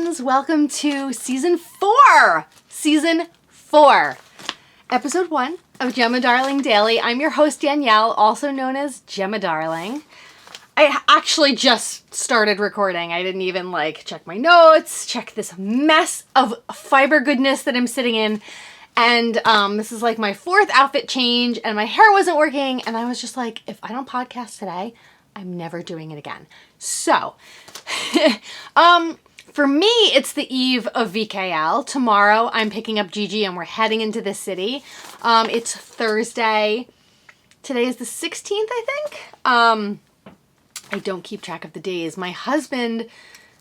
friends. Welcome to season 4. Episode 1 of Gemma Darling Daily. I'm your host, Danielle, also known as Gemma Darling. I actually just started recording. I didn't even check my notes, check this mess of fiber goodness that I'm sitting in. And this is my 4th outfit change and my hair wasn't working. And I was just like, if I don't podcast today, I'm never doing it again. So, for me, it's the eve of VKL. Tomorrow, I'm picking up Gigi and we're heading into the city. It's Thursday. Today is the 16th, I think. I don't keep track of the days. My husband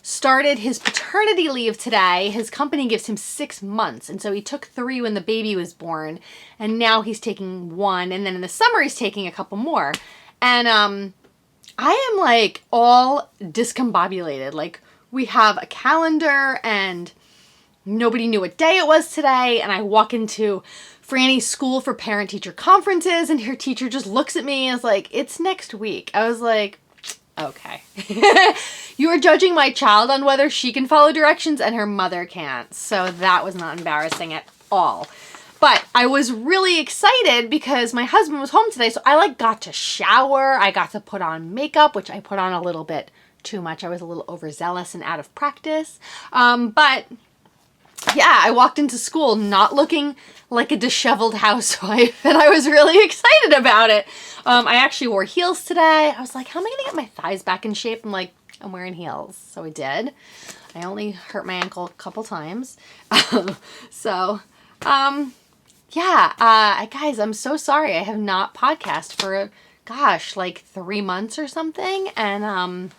started his paternity leave today. His company gives him 6 months. And so he took 3 when the baby was born. And now he's taking 1. And then in the summer, he's taking a couple more. And I am all discombobulated. We have a calendar and nobody knew what day it was today. And I walk into Franny's school for parent-teacher conferences and her teacher just looks at me and is like, it's next week. I was like, okay. You are judging my child on whether she can follow directions and her mother can't. So that was not embarrassing at all. But I was really excited because my husband was home today. So I got to shower. I got to put on makeup, which I put on a little bit too much. I was a little overzealous and out of practice. But yeah, I walked into school not looking like a disheveled housewife, and I was really excited about it. I actually wore heels today. I was like, how am I going to get my thighs back in shape? I'm wearing heels. So I did. I only hurt my ankle a couple times. Yeah, guys, I'm so sorry. I have not podcast for, 3 months or something. And,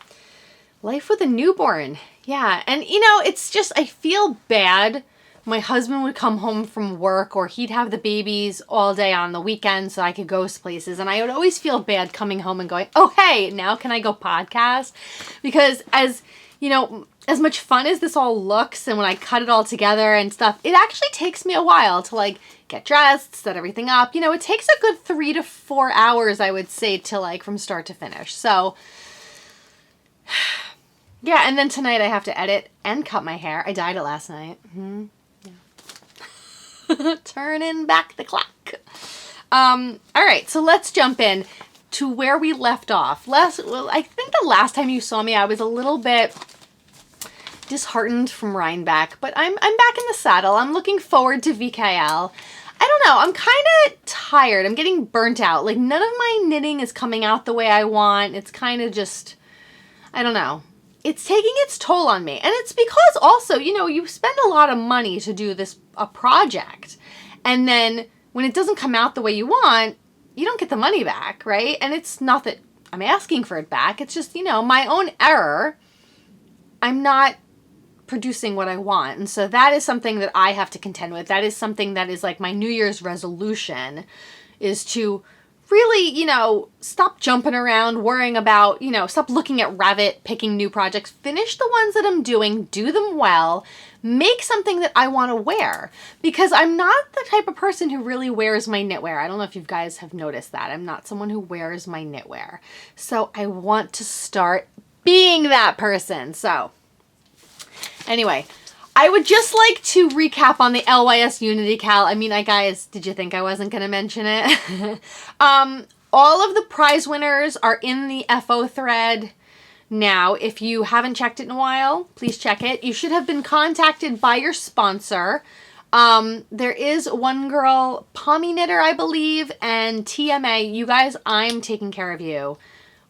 life with a newborn. Yeah. And it's just, I feel bad. My husband would come home from work or he'd have the babies all day on the weekend so I could go places. And I would always feel bad coming home and going, oh, hey, now can I go podcast? Because as much fun as this all looks and when I cut it all together and stuff, it actually takes me a while to get dressed, set everything up. It takes a good 3 to 4 hours, I would say, to from start to finish. So yeah, and then tonight I have to edit and cut my hair. I dyed it last night. Yeah. Turning back the clock. All right, so let's jump in to where we left off. I think the last time you saw me, I was a little bit disheartened from Rhinebeck, but I'm back in the saddle. I'm looking forward to VKL. I don't know. I'm kind of tired. I'm getting burnt out. None of my knitting is coming out the way I want. It's kind of just, I don't know. It's taking its toll on me. And it's because also, you spend a lot of money to do a project. And then when it doesn't come out the way you want, you don't get the money back, right? And it's not that I'm asking for it back. It's just, my own error. I'm not producing what I want. And so that is something that I have to contend with. That is something that is my New Year's resolution is to really, stop jumping around, worrying about, stop looking at Revit, picking new projects, finish the ones that I'm doing, do them well, make something that I want to wear. Because I'm not the type of person who really wears my knitwear. I don't know if you guys have noticed that. I'm not someone who wears my knitwear. So I want to start being that person. So anyway, I would just like to recap on the LYS Unity Cal. Guys, did you think I wasn't going to mention it? All of the prize winners are in the FO thread now. If you haven't checked it in a while, please check it. You should have been contacted by your sponsor. There is one girl, Pommy Knitter, I believe, and TMA. You guys, I'm taking care of you.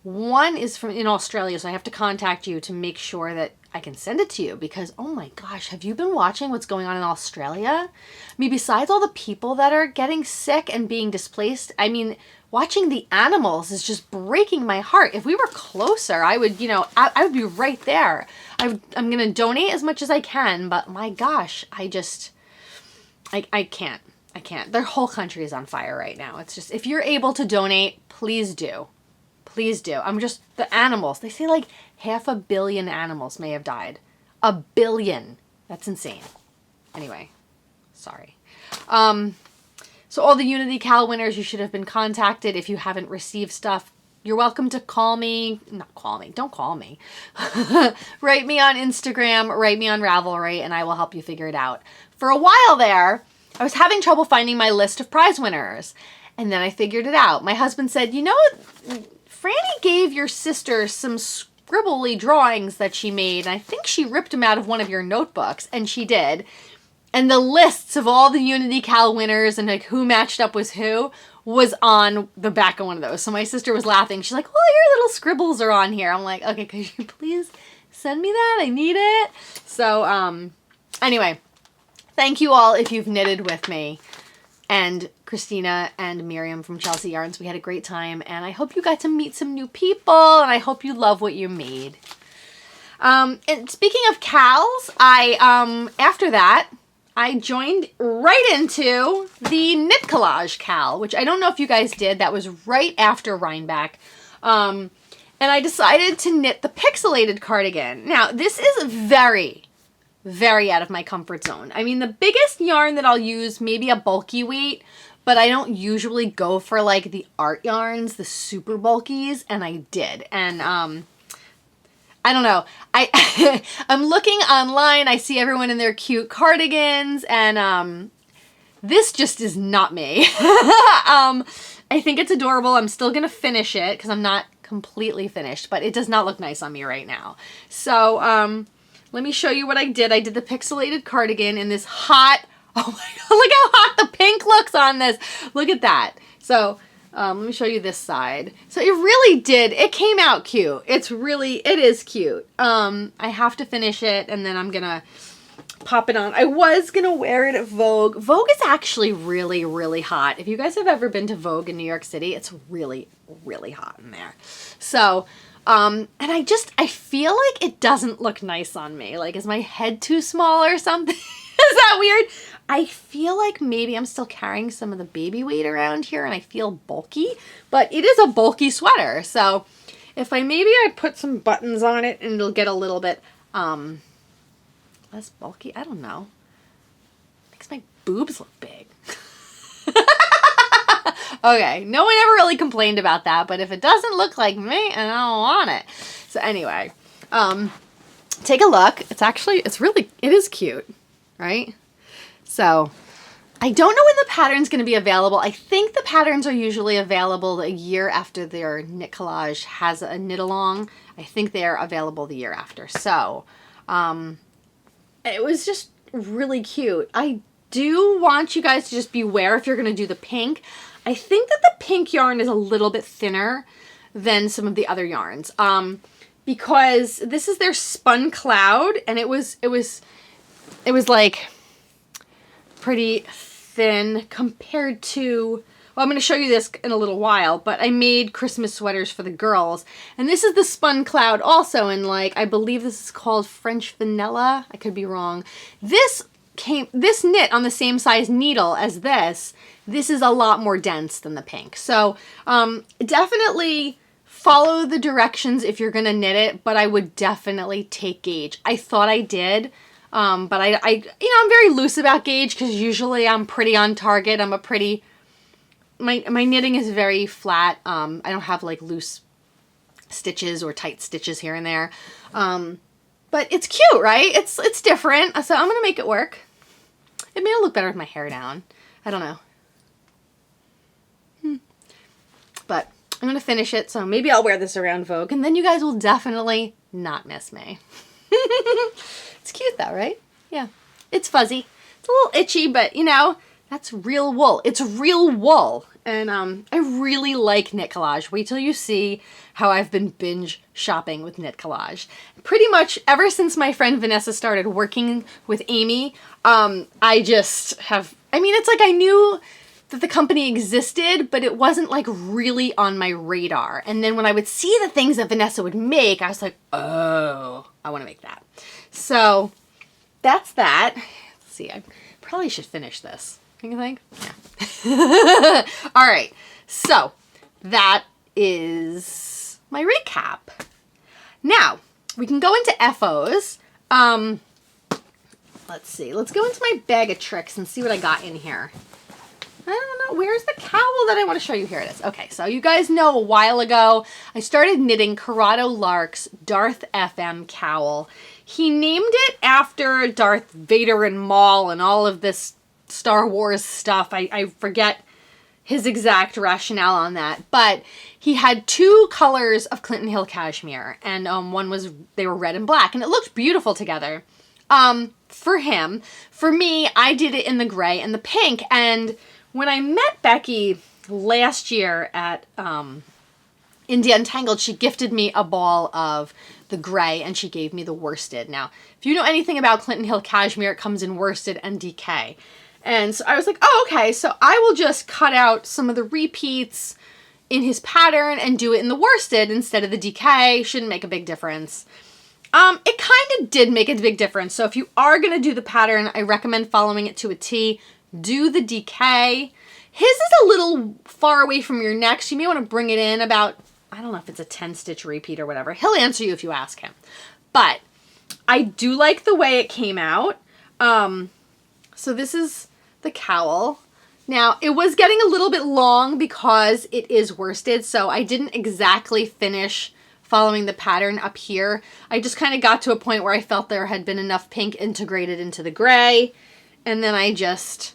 One is in Australia, so I have to contact you to make sure that I can send it to you because, oh my gosh, have you been watching what's going on in Australia? Besides all the people that are getting sick and being displaced, watching the animals is just breaking my heart. If we were closer, I would, I would be right there. I'm going to donate as much as I can, but my gosh, I can't. I can't. Their whole country is on fire right now. It's just, if you're able to donate, please do. Please do. The animals. They say 500 million animals may have died. 1 billion. That's insane. Anyway, sorry. So all the Unity Cal winners, you should have been contacted. If you haven't received stuff, you're welcome to call me. Not call me. Don't call me. Write me on Instagram. Write me on Ravelry, and I will help you figure it out. For a while there, I was having trouble finding my list of prize winners. And then I figured it out. My husband said, you know, Franny gave your sister some scribbly drawings that she made. And I think she ripped them out of one of your notebooks. And she did. And the lists of all the Unity Cal winners and like who matched up with who was on the back of one of those. So my sister was laughing. She's like, oh, your little scribbles are on here. I'm like, okay, could you please send me that? I need it. So anyway, thank you all if you've knitted with me. And Christina and Miriam from Chelsea Yarns. We had a great time. And I hope you got to meet some new people. And I hope you love what you made. And speaking of cals, after that, I joined right into the Knit Collage cal, which I don't know if you guys did. That was right after Rhinebeck. And I decided to knit the pixelated cardigan. Now, this is very out of my comfort zone. I mean, the biggest yarn that I'll use, maybe a bulky weight, but I don't usually go for like the art yarns, the super bulkies, and I did. And I don't know. I'm looking online. I see everyone in their cute cardigans, and this just is not me. I think it's adorable. I'm still gonna finish it because I'm not completely finished, but it does not look nice on me right now. So let me show you what I did. I did the pixelated cardigan in this hot, oh my god, look how hot the pink looks on this. Look at that. So let me show you this side. So it really did, it came out cute. It is cute. I have to finish it and then I'm gonna pop it on. I was gonna wear it at Vogue. Vogue is actually really hot. If you guys have ever been to Vogue in New York City, it's really hot in there. So, and I feel like it doesn't look nice on me. Like, is my head too small or something? Is that weird? I feel like maybe I'm still carrying some of the baby weight around here and I feel bulky, but it is a bulky sweater. So if maybe I put some buttons on it and it'll get a little bit, less bulky. I don't know. Makes my boobs look big. Okay, no one ever really complained about that, but if it doesn't look like me, I don't want it. So anyway, take a look. It is cute, right? So I don't know when the pattern's going to be available. I think the patterns are usually available a year after their Knit Collage has a knit along. I think they are available the year after. So it was just really cute. I do want you guys to just beware if you're going to do the pink. I think that the pink yarn is a little bit thinner than some of the other yarns, because this is their spun cloud, and it was like pretty thin compared to, well, I'm going to show you this in a little while, but I made Christmas sweaters for the girls, and this is the spun cloud also, and like, I believe this is called French vanilla. I could be wrong. This knit on the same size needle as this is a lot more dense than the pink. So definitely follow the directions if you're gonna knit it, but I would definitely take gauge. I thought I did, but I'm very loose about gauge because usually I'm pretty on target. My knitting is very flat. I don't have like loose stitches or tight stitches here and there. But it's cute, right? It's different. So I'm gonna make it work. It may look better with my hair down. I don't know. But I'm going to finish it, so maybe I'll wear this around Vogue, and then you guys will definitely not miss me. It's cute though, right? Yeah. It's fuzzy. It's a little itchy, but you know, that's real wool. It's real wool. And I really like Knit Collage. Wait till you see how I've been binge shopping with Knit Collage. Pretty much ever since my friend Vanessa started working with Amy, it's like I knew that the company existed, but it wasn't like really on my radar. And then when I would see the things that Vanessa would make, I was like, oh, I want to make that. So that's that. Let's see, I probably should finish this. Don't you think? Yeah. All right. So that is my recap. Now we can go into FOs. Let's see. Let's go into my bag of tricks and see what I got in here. I don't know, where's the cowl that I want to show you? Here it is. Okay, so you guys know a while ago, I started knitting Corrado Lark's Darth FM cowl. He named it after Darth Vader and Maul and all of this Star Wars stuff. I forget his exact rationale on that, but he had two colors of Clinton Hill cashmere, and one was, they were red and black, and it looked beautiful together. For him. For me, I did it in the gray and the pink, and when I met Becky last year at India Untangled, she gifted me a ball of the gray, and she gave me the worsted. Now, if you know anything about Clinton Hill cashmere, it comes in worsted and DK. And so I was like, oh, okay, so I will just cut out some of the repeats in his pattern and do it in the worsted instead of the DK. Shouldn't make a big difference. It kind of did make a big difference. So if you are going to do the pattern, I recommend following it to a T. Do the DK. His is a little far away from your neck, so you may want to bring it in about, I don't know if it's a 10-stitch repeat or whatever. He'll answer you if you ask him. But I do like the way it came out. So this is the cowl. Now, it was getting a little bit long because it is worsted, so I didn't exactly finish following the pattern up here. I just kind of got to a point where I felt there had been enough pink integrated into the gray, and then I just,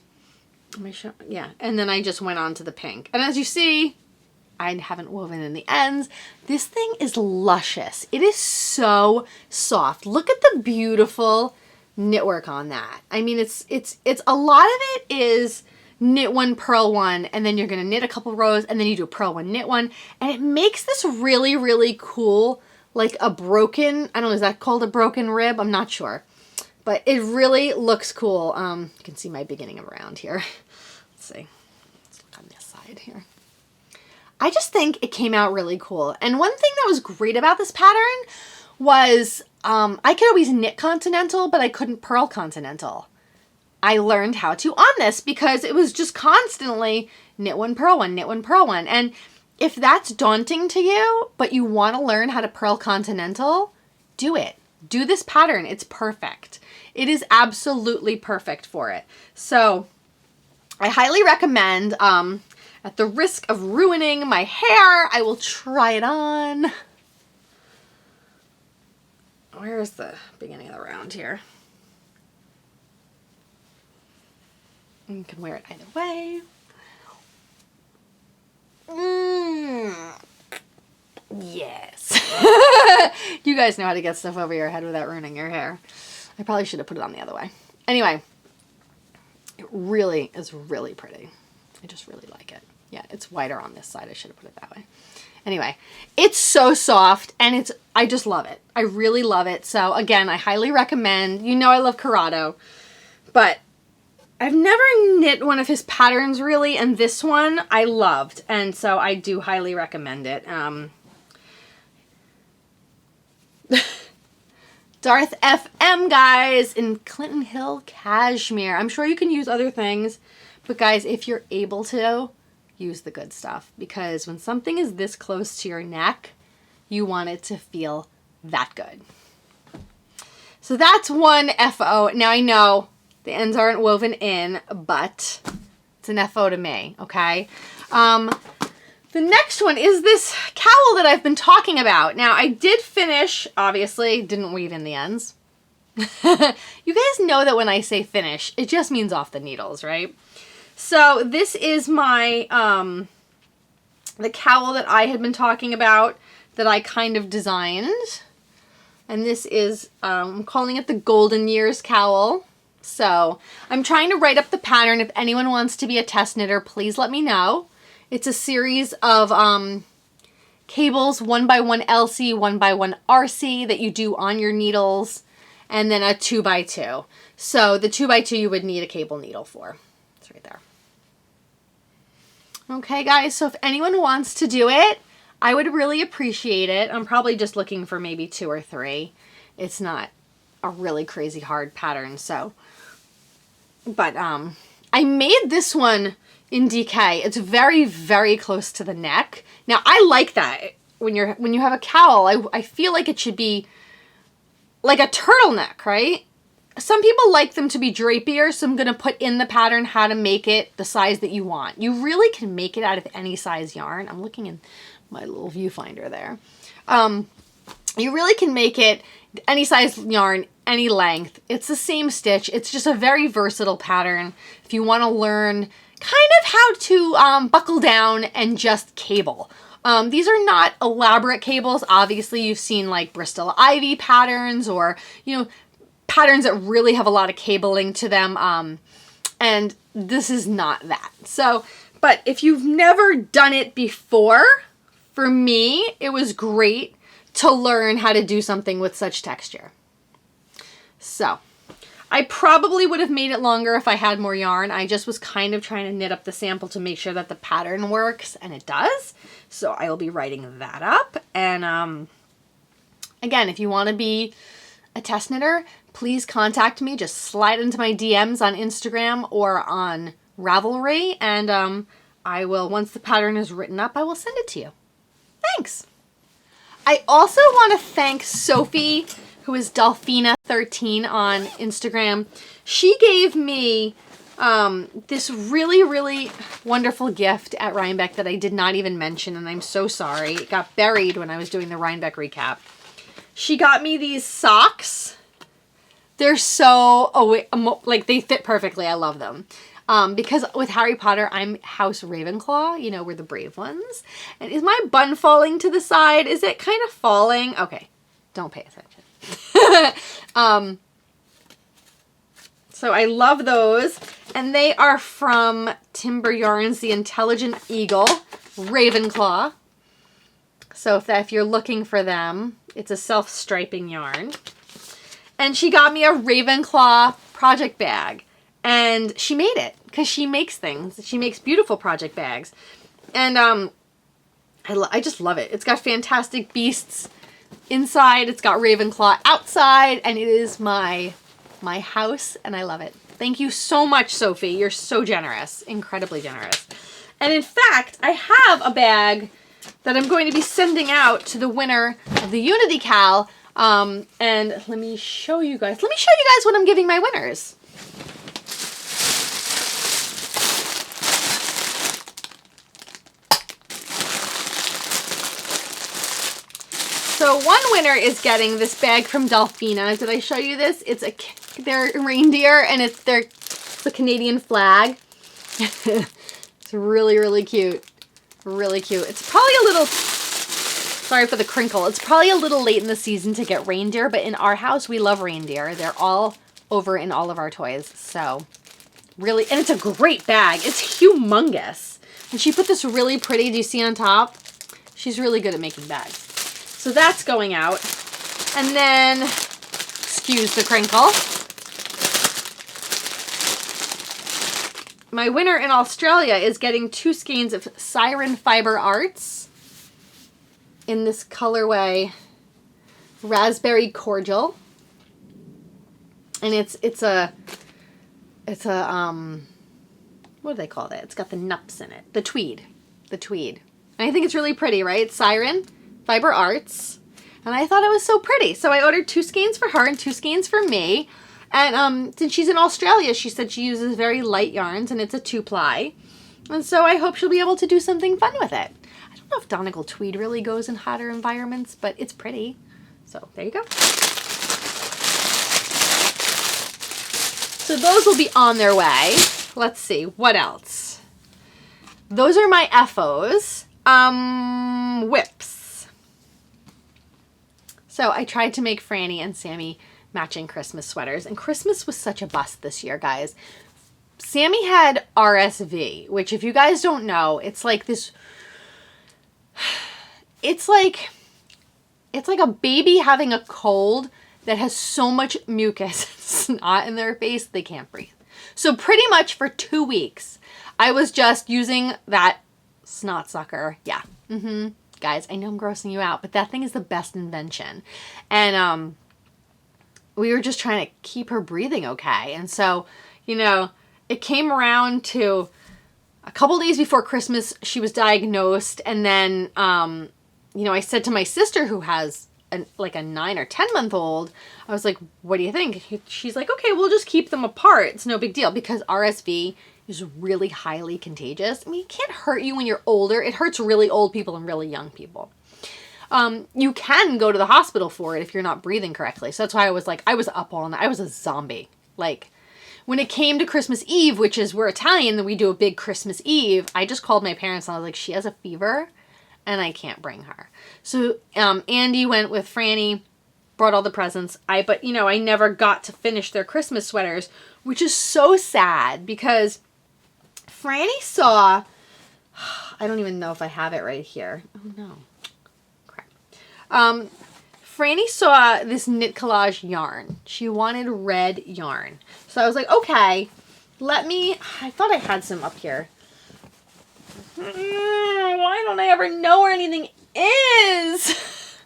and then I just went on to the pink. And as you see, I haven't woven in the ends. This thing is luscious. It is so soft. Look at the beautiful knitwork on that. I mean, it's a lot of it is knit one, purl one, and then you're going to knit a couple rows, and then you do a purl one, knit one, and it makes this really, really cool, like a broken, I don't know, is that called a broken rib? I'm not sure, but it really looks cool. You can see my beginning of round here. Let's see. Let's look on this side here. I just think it came out really cool. And one thing that was great about this pattern was I could always knit continental, but I couldn't purl continental. I learned how to on this because it was just constantly knit one, purl one, knit one, purl one. And if that's daunting to you, but you want to learn how to purl continental, do it. Do this pattern. It's perfect. It is absolutely perfect for it. So I highly recommend, at the risk of ruining my hair, I will try it on. Where's the beginning of the round here? You can wear it either way. Yes. You guys know how to get stuff over your head without ruining your hair. I probably should have put it on the other way. Anyway, it really is really pretty. I just really like it. Yeah, it's wider on this side. I should have put it that way. Anyway, it's so soft, and I just love it. I really love it. So again, I highly recommend. You know I love Corrado, but I've never knit one of his patterns really, and this one I loved, and so I do highly recommend it. Darth FM, guys, in Clinton Hill cashmere. I'm sure you can use other things, but guys, if you're able to, use the good stuff, because when something is this close to your neck, you want it to feel that good. So that's one FO. Now I know the ends aren't woven in, but it's an FO to me, okay? The next one is this cowl that I've been talking about. Now, I did finish, obviously, didn't weave in the ends. You guys know that when I say finish, it just means off the needles, right? So this is my, the cowl that I had been talking about that I kind of designed. And this is, I'm calling it the Golden Years cowl. So I'm trying to write up the pattern. If anyone wants to be a test knitter, please let me know. It's a series of cables, 1x1 LC, 1x1 RC that you do on your needles, and then a 2x2. So the 2x2 you would need a cable needle for. It's right there. Okay, guys, so if anyone wants to do it, I would really appreciate it. I'm probably just looking for maybe 2 or 3. It's not a really crazy hard pattern, so. But I made this one in DK. It's very, very close to the neck. Now, I like that. When you have a cowl, I feel like it should be like a turtleneck, right? some people like them to be drapier, so I'm going to put in the pattern how to make it the size that you want. You really can make it out of any size yarn. I'm looking in my little viewfinder there. You really can make it any size yarn, any length. It's the same stitch. It's just a very versatile pattern if you want to learn kind of how to buckle down and just cable. These are not elaborate cables. Obviously, you've seen like Bristol Ivy patterns or, you know, patterns that really have a lot of cabling to them. And this is not that. So, but if you've never done it before, for me, it was great to learn how to do something with such texture. So, I probably would have made it longer if I had more yarn. I just was kind of trying to knit up the sample to make sure that the pattern works, and it does. So I will be writing that up. And again, if you want to be a test knitter, please contact me. Just slide into my DMs on Instagram or on Ravelry, and I will, once the pattern is written up, I will send it to you. Thanks. I also want to thank Sophie, who is Delphina13 on Instagram. She gave me this really, really wonderful gift at Rhinebeck that I did not even mention, and I'm so sorry. It got buried when I was doing the Rhinebeck recap. She got me these socks. They're so, like, they fit perfectly. I love them. Because with Harry Potter, I'm House Ravenclaw, you know, we're the brave ones. And is my bun falling to the side? Is it kind of falling? Okay, don't pay attention. So I love those. And they are from Timber Yarns, the Intelligent Eagle, Ravenclaw. So if you're looking for them, it's a self-striping yarn. And she got me a Ravenclaw project bag. And she made it because she makes things. She makes beautiful project bags. And I just love it. It's got fantastic beasts inside. It's got Ravenclaw outside. And it is my house. And I love it. Thank you so much, Sophie. You're so generous. Incredibly generous. And in fact, I have a bag that I'm going to be sending out to the winner of the Unity Cowl. And let me show you guys. Let me show you guys what I'm giving my winners. So one winner is getting this bag from Delphina. Did I show you this? It's their reindeer, and it's the Canadian flag. It's really, really cute. Really cute. It's probably a little, sorry for the crinkle. It's probably a little late in the season to get reindeer, but in our house, we love reindeer. They're all over in all of our toys. So really, and it's a great bag. It's humongous. And she put this really pretty, do you see on top? She's really good at making bags. So that's going out. And then, excuse the crinkle. My winner in Australia is getting 2 skeins of Siren Fiber Arts in this colorway, Raspberry Cordial. And it's a what do they call it? It's got the nups in it. The tweed. And I think it's really pretty, right? Siren Fiber Arts. And I thought it was so pretty. So I ordered 2 skeins for her and 2 skeins for me. And since she's in Australia, she said she uses very light yarns and it's a 2-ply. And so I hope she'll be able to do something fun with it. I don't know if Donegal tweed really goes in hotter environments, but it's pretty. So there you go. So those will be on their way. Let's see, what else? Those are my FOs. Whips. So I tried to make Franny and Sammy matching Christmas sweaters, and Christmas was such a bust this year, guys. Sammy had RSV, which if you guys don't know, it's like this, it's like a baby having a cold that has so much mucus and snot in their face they can't breathe. So pretty much for 2 weeks, I was just using that snot sucker. Yeah. Guys, I know I'm grossing you out, but that thing is the best invention. And we were just trying to keep her breathing okay. And so, you know, it came around to a couple days before Christmas, she was diagnosed. And then, you know, I said to my sister who has like a 9 or 10-month-old, I was like, what do you think? She's like, okay, we'll just keep them apart. It's no big deal because RSV is really highly contagious. I mean, it can't hurt you when you're older. It hurts really old people and really young people. You can go to the hospital for it if you're not breathing correctly. So that's why I was like, I was up all night. I was a zombie. Like, when it came to Christmas Eve, which is, we're Italian, then we do a big Christmas Eve, I just called my parents and I was like, she has a fever and I can't bring her. So Andy went with Franny, brought all the presents. But you know, I never got to finish their Christmas sweaters, which is so sad because Franny saw, I don't even know if I have it right here. Oh no. Franny saw this knit collage yarn. She wanted red yarn. So I was like, okay, I thought I had some up here. Why don't I ever know where anything is?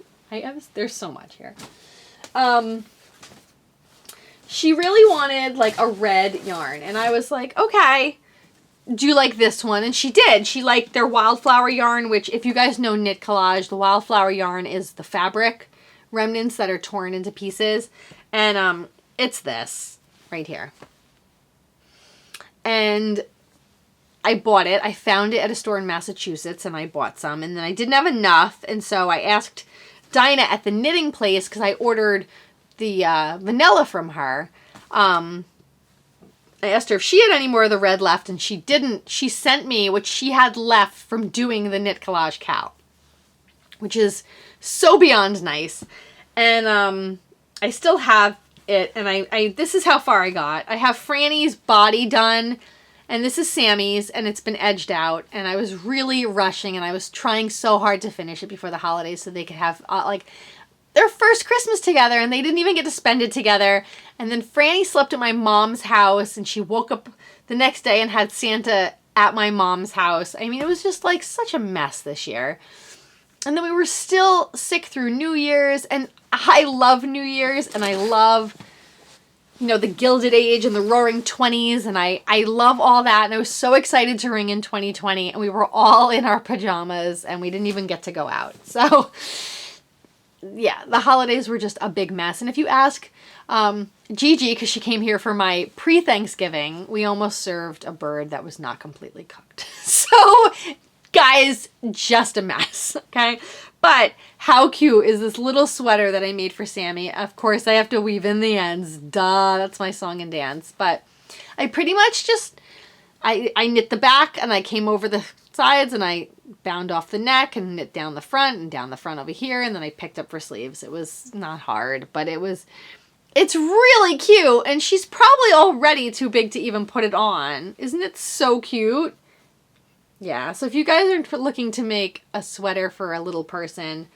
There's so much here. She really wanted like a red yarn. And I was like, okay, do you like this one? And she did. She liked their wildflower yarn, which if you guys know knit collage, the wildflower yarn is the fabric remnants that are torn into pieces. And it's this right here. And I bought it. I found it at a store in Massachusetts and I bought some. And then I didn't have enough. And so I asked Dinah at the knitting place because I ordered the vanilla from her. I asked her if she had any more of the red left, and she didn't. She sent me what she had left from doing the knit collage cowl, which is so beyond nice. And I still have it, and I this is how far I got. I have Franny's body done, and this is Sammy's, and it's been edged out, and I was really rushing, and I was trying so hard to finish it before the holidays so they could have, like, their first Christmas together, and they didn't even get to spend it together. And then Franny slept at my mom's house, and she woke up the next day and had Santa at my mom's house. I mean, it was just like such a mess this year. And then we were still sick through New Year's, and I love New Year's, and I love, you know, the Gilded Age and the Roaring 20s, and I love all that, and I was so excited to ring in 2020, and we were all in our pajamas, and we didn't even get to go out. So yeah, the holidays were just a big mess. And if you ask Gigi, because she came here for my pre-Thanksgiving, we almost served a bird that was not completely cooked. So, guys, just a mess, okay? But how cute is this little sweater that I made for Sammy? Of course, I have to weave in the ends. Duh, that's my song and dance. But I pretty much just, I knit the back and I came over the sides and I bound off the neck and knit down the front and down the front over here, and then I picked up for sleeves. It was not hard, but it's really cute, and she's probably already too big to even put it on. Isn't it so cute? Yeah, so if you guys are looking to make a sweater for a little person,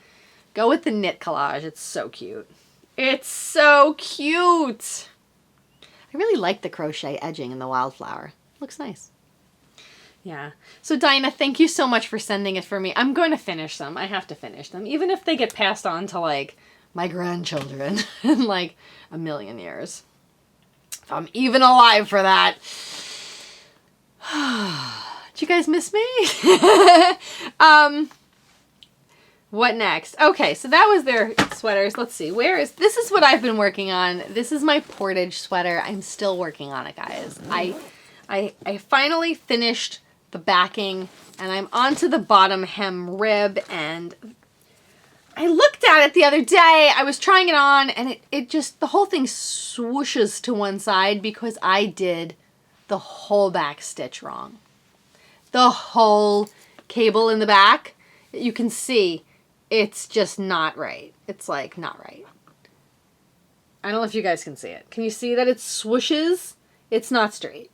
go with the knit collage. It's so cute. It's so cute. I really like the crochet edging in the wildflower. Looks nice. Yeah. So Dinah, thank you so much for sending it for me. I'm going to finish them. I have to finish them. Even if they get passed on to, like, my grandchildren in, like, a million years. If I'm even alive for that. Did you guys miss me? What next? Okay, so that was their sweaters. Let's see. This is what I've been working on. This is my Portage sweater. I'm still working on it, guys. I finally finished the backing, and I'm onto the bottom hem rib, and I looked at it the other day. I was trying it on, and it just, the whole thing swooshes to one side because I did the whole back stitch wrong. The whole cable in the back, you can see, it's just not right. It's like not right. I don't know if you guys can see it. Can you see that it swooshes? It's not straight.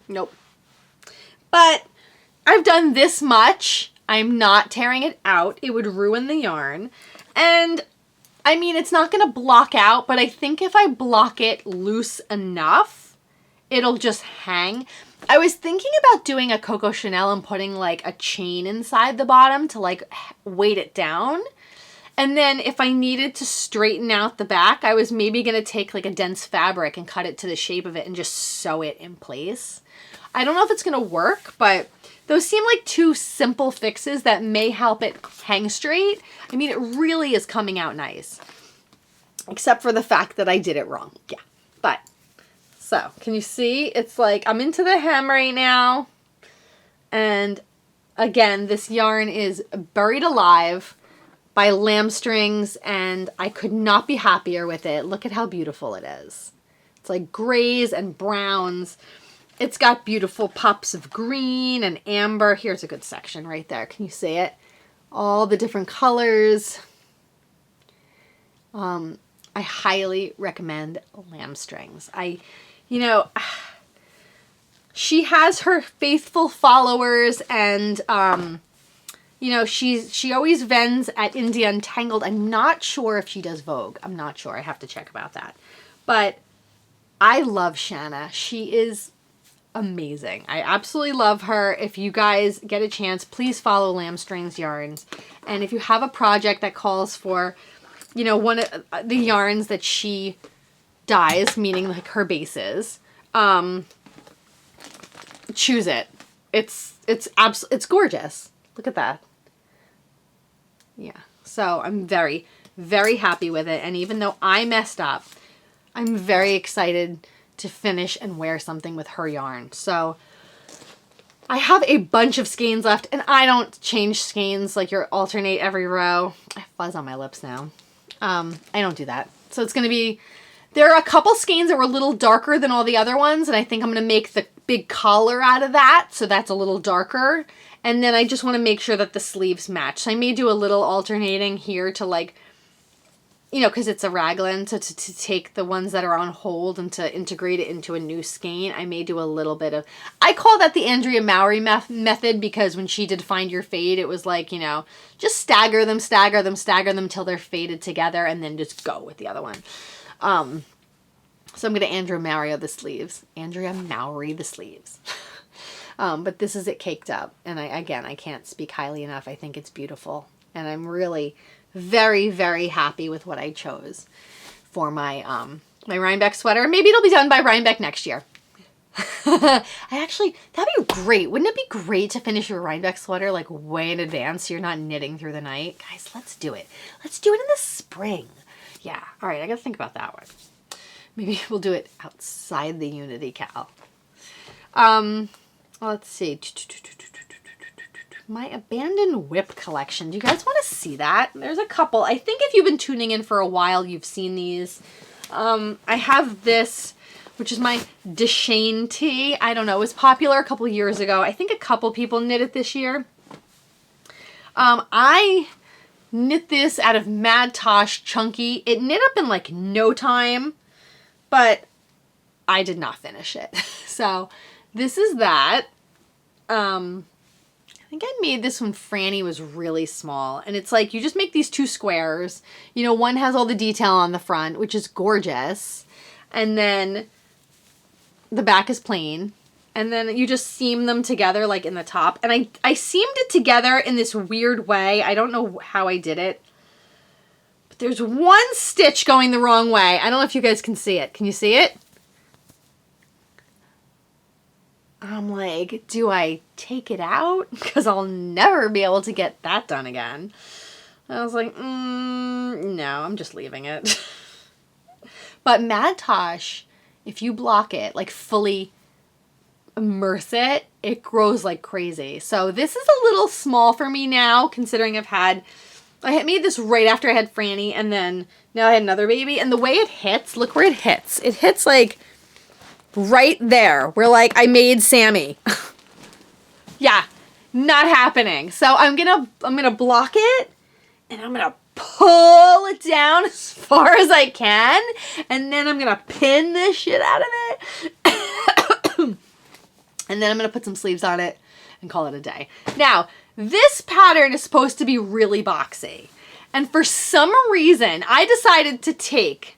Nope. But I've done this much. I'm not tearing it out. It would ruin the yarn. And I mean, it's not going to block out, but I think if I block it loose enough, it'll just hang. I was thinking about doing a Coco Chanel and putting like a chain inside the bottom to like weight it down. And then if I needed to straighten out the back, I was maybe going to take like a dense fabric and cut it to the shape of it and just sew it in place. I don't know if it's going to work, but those seem like two simple fixes that may help it hang straight. I mean, it really is coming out nice. Except for the fact that I did it wrong. Yeah. But, so, can you see? It's like, I'm into the hem right now. And, again, this yarn is Buried Alive by Lamb Strings, and I could not be happier with it. Look at how beautiful it is. It's like grays and browns. It's got beautiful pops of green and amber. Here's a good section right there. Can you see it? All the different colors. I highly recommend Lamb Strings. You know, she has her faithful followers, and you know, she always vends at India Untangled. I'm not sure if she does Vogue. I'm not sure. I have to check about that. But I love Shanna. She is amazing. I absolutely love her. If you guys get a chance, please follow Lamb Strings Yarns. And if you have a project that calls for, you know, one of the yarns that she dyes, meaning like her bases, choose it. It's gorgeous. Look at that. Yeah. So I'm very, very happy with it. And even though I messed up, I'm very excited to finish and wear something with her yarn. So I have a bunch of skeins left, and I don't change skeins like you alternate every row. I have fuzz on my lips now. I don't do that. So it's going to be, there are a couple skeins that were a little darker than all the other ones, and I think I'm going to make the big collar out of that, so that's a little darker. And then I just want to make sure that the sleeves match. So I may do a little alternating here to, like, you know, because it's a raglan, so to take the ones that are on hold and to integrate it into a new skein, I may do a little bit of, I call that the Andrea Mowry method, because when she did Find Your Fade, it was like, you know, just stagger them till they're faded together, and then just go with the other one. So I'm going to Andrea Mowry the sleeves. But this is it caked up. And I can't speak highly enough. I think it's beautiful. And I'm really very, very happy with what I chose for my my Rhinebeck sweater. Maybe it'll be done by Rhinebeck next year. That'd be great. Wouldn't it be great to finish your Rhinebeck sweater like way in advance so you're not knitting through the night? Guys, let's do it. Let's do it in the spring. Yeah. All right. I got to think about that one. Maybe we'll do it outside the Unity cowl. Let's see. My abandoned whip collection. Do you guys want to see that? There's a couple. I think if you've been tuning in for a while, you've seen these. I have this, which is my Dechaine Tee. I don't know. It was popular a couple years ago. I think a couple people knit it this year. I knit this out of Mad Tosh Chunky. It knit up in like no time, but I did not finish it. So this is that. I think I made this when Franny was really small, and it's like you just make these two squares. You know, one has all the detail on the front, which is gorgeous, and then the back is plain, and then you just seam them together like in the top. And I seamed it together in this weird way. I don't know how I did it, but there's one stitch going the wrong way. I don't know if you guys can see it. Can you see it? I'm like, do I take it out? Because I'll never be able to get that done again. I was like, no, I'm just leaving it. But Mad Tosh, if you block it, like fully immerse it, it grows like crazy. So this is a little small for me now, considering I had made this right after I had Franny, and then now I had another baby. And the way it hits, look where it hits. It hits like right there, where like I made Sammy. Yeah, not happening. So I'm gonna block it, and I'm gonna pull it down as far as I can, and then I'm gonna pin this shit out of it. And then I'm gonna put some sleeves on it and call it a day. Now, this pattern is supposed to be really boxy, and for some reason I decided to take,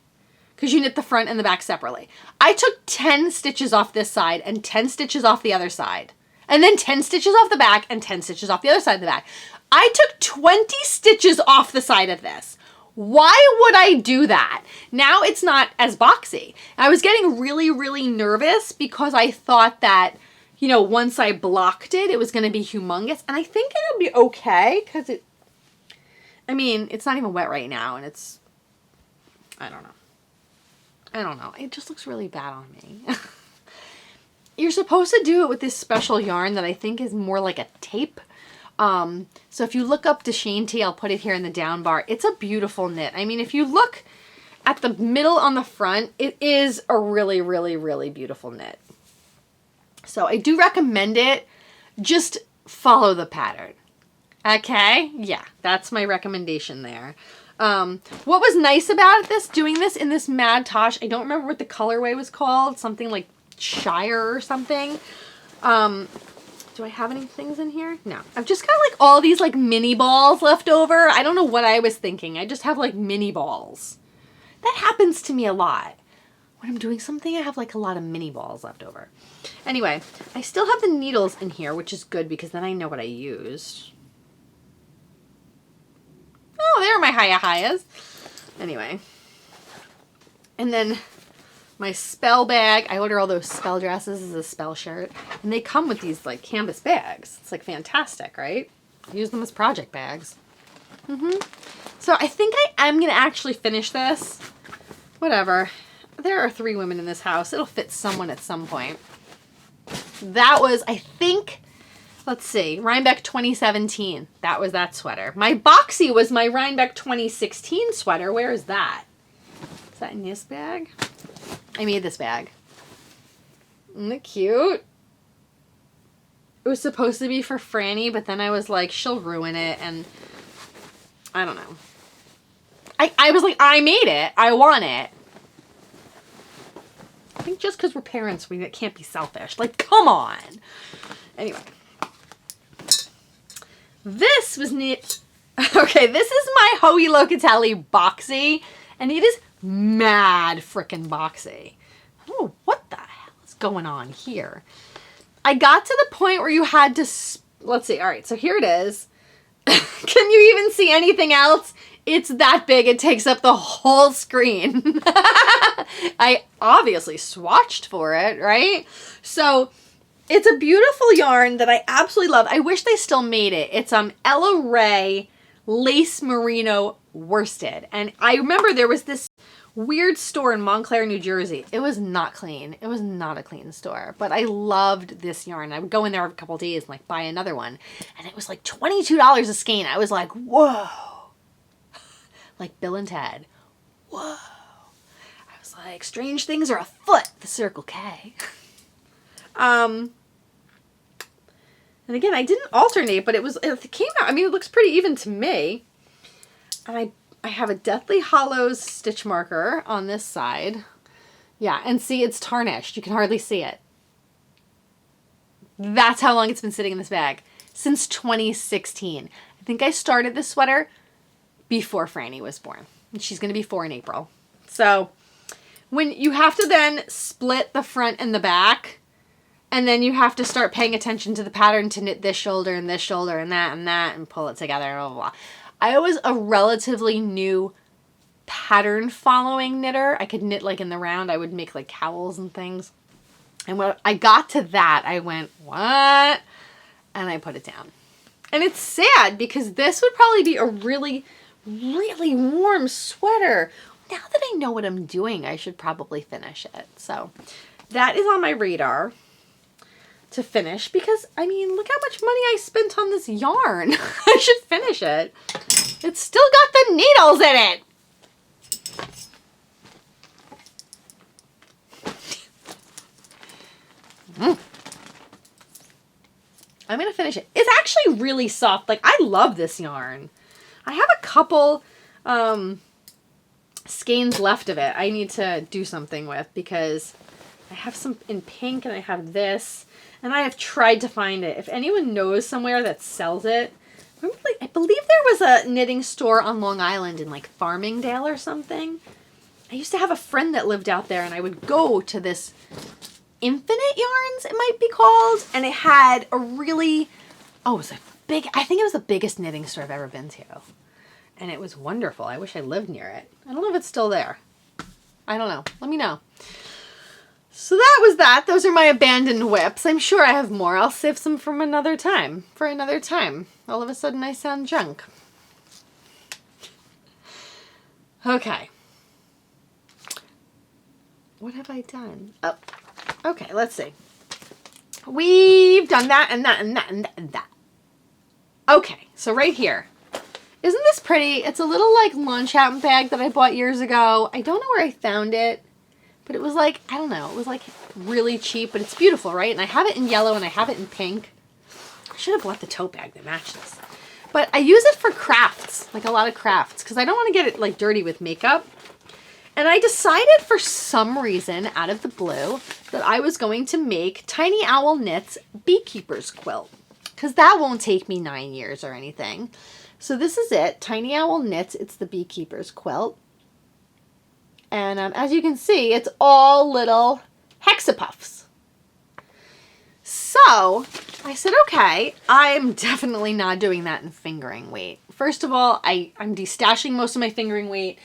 because you knit the front and the back separately, I took 10 stitches off this side and 10 stitches off the other side. And then 10 stitches off the back and 10 stitches off the other side of the back. I took 20 stitches off the side of this. Why would I do that? Now it's not as boxy. I was getting really, really nervous because I thought that, you know, once I blocked it, it was going to be humongous. And I think it'll be okay because I mean, it's not even wet right now and it's, I don't know. I don't know. It just looks really bad on me. You're supposed to do it with this special yarn that I think is more like a tape. So if you look up Dechaine Tee, I'll put it here in the down bar. It's a beautiful knit. I mean, if you look at the middle on the front, it is a really, really, really beautiful knit. So I do recommend it. Just follow the pattern. Okay? Yeah, that's my recommendation there. What was nice about doing this in this Mad Tosh, I don't remember what the colorway was called, something like Shire or something. Do I have any things in here? No. I've just got like all these like mini balls left over. I don't know what I was thinking. I just have like mini balls. That happens to me a lot. When I'm doing something, I have like a lot of mini balls left over. Anyway, I still have the needles in here, which is good because then I know what I used. Oh, there are my hayas. Anyway. And then my spell bag. I order all those spell dresses as a spell shirt. And they come with these like canvas bags. It's like fantastic, right? Use them as project bags. So I think I am going to actually finish this. Whatever. There are 3 women in this house. It'll fit someone at some point. That was, I think, let's see, Rhinebeck 2017. That was that sweater. My boxy was my Rhinebeck 2016 sweater. Where is that? Is that in this bag? I made this bag. Isn't it cute? It was supposed to be for Franny, but then I was like, she'll ruin it, and I don't know. I was like, I made it. I want it. I think just because we're parents, we can't be selfish. Like, come on. Anyway. This was neat. Okay, this is my Hoey Locatelli boxy, and it is mad frickin' boxy. Oh, what the hell is going on here? I got to the point where you had to, let's see. All right, so here it is. Can you even see anything else? It's that big. It takes up the whole screen. I obviously swatched for it, right? So it's a beautiful yarn that I absolutely love. I wish they still made it. It's Ella Ray Lace Merino Worsted. And I remember there was this weird store in Montclair, New Jersey. It was not clean. It was not a clean store, but I loved this yarn. I would go in there every couple of days and like buy another one. And it was like $22 a skein. I was like, whoa. Like Bill and Ted. Whoa. I was like, strange things are afoot, the Circle K. And again, I didn't alternate, but it came out, I mean, it looks pretty even to me. And I have a Deathly Hallows stitch marker on this side. Yeah, and see, it's tarnished. You can hardly see it. That's how long it's been sitting in this bag. Since 2016. I think I started this sweater before Franny was born. And she's going to be 4 in April. So when you have to then split the front and the back, and then you have to start paying attention to the pattern to knit this shoulder and that and pull it together, blah, blah, blah. I was a relatively new pattern following knitter. I could knit like in the round. I would make like cowls and things. And when I got to that, I went, what? And I put it down. And it's sad because this would probably be a really, really warm sweater. Now that I know what I'm doing, I should probably finish it. So that is on my radar to finish because, I mean, look how much money I spent on this yarn. I should finish it. It's still got the needles in it. I'm going to finish it. It's actually really soft. Like, I love this yarn. I have a couple skeins left of it I need to do something with because I have some in pink and I have this. And I have tried to find it. If anyone knows somewhere that sells it, I believe there was a knitting store on Long Island in like Farmingdale or something. I used to have a friend that lived out there and I would go to this Infinite Yarns, it might be called. And it had a really, it was a big, I think it was the biggest knitting store I've ever been to. And it was wonderful. I wish I lived near it. I don't know if it's still there. I don't know. Let me know. So that was that. Those are my abandoned whips. I'm sure I have more. I'll save some from another time. For another time. All of a sudden I sound drunk. Okay. What have I done? Oh, okay, let's see. We've done that and that and that and that and that. Okay, so right here. Isn't this pretty? It's a little like lunch out bag that I bought years ago. I don't know where I found it, but it was like, I don't know, it was like really cheap, but it's beautiful, right? And I have it in yellow and I have it in pink. I should have bought the tote bag that matches. But I use it for crafts, like a lot of crafts, because I don't want to get it like dirty with makeup. And I decided for some reason, out of the blue, that I was going to make Tiny Owl Knits Beekeepers Quilt, because that won't take me 9 years or anything. So this is it, Tiny Owl Knits. It's the Beekeepers Quilt. And as you can see, it's all little hexapuffs. So I said, okay, I'm definitely not doing that in fingering weight. First of all, I'm destashing most of my fingering weight.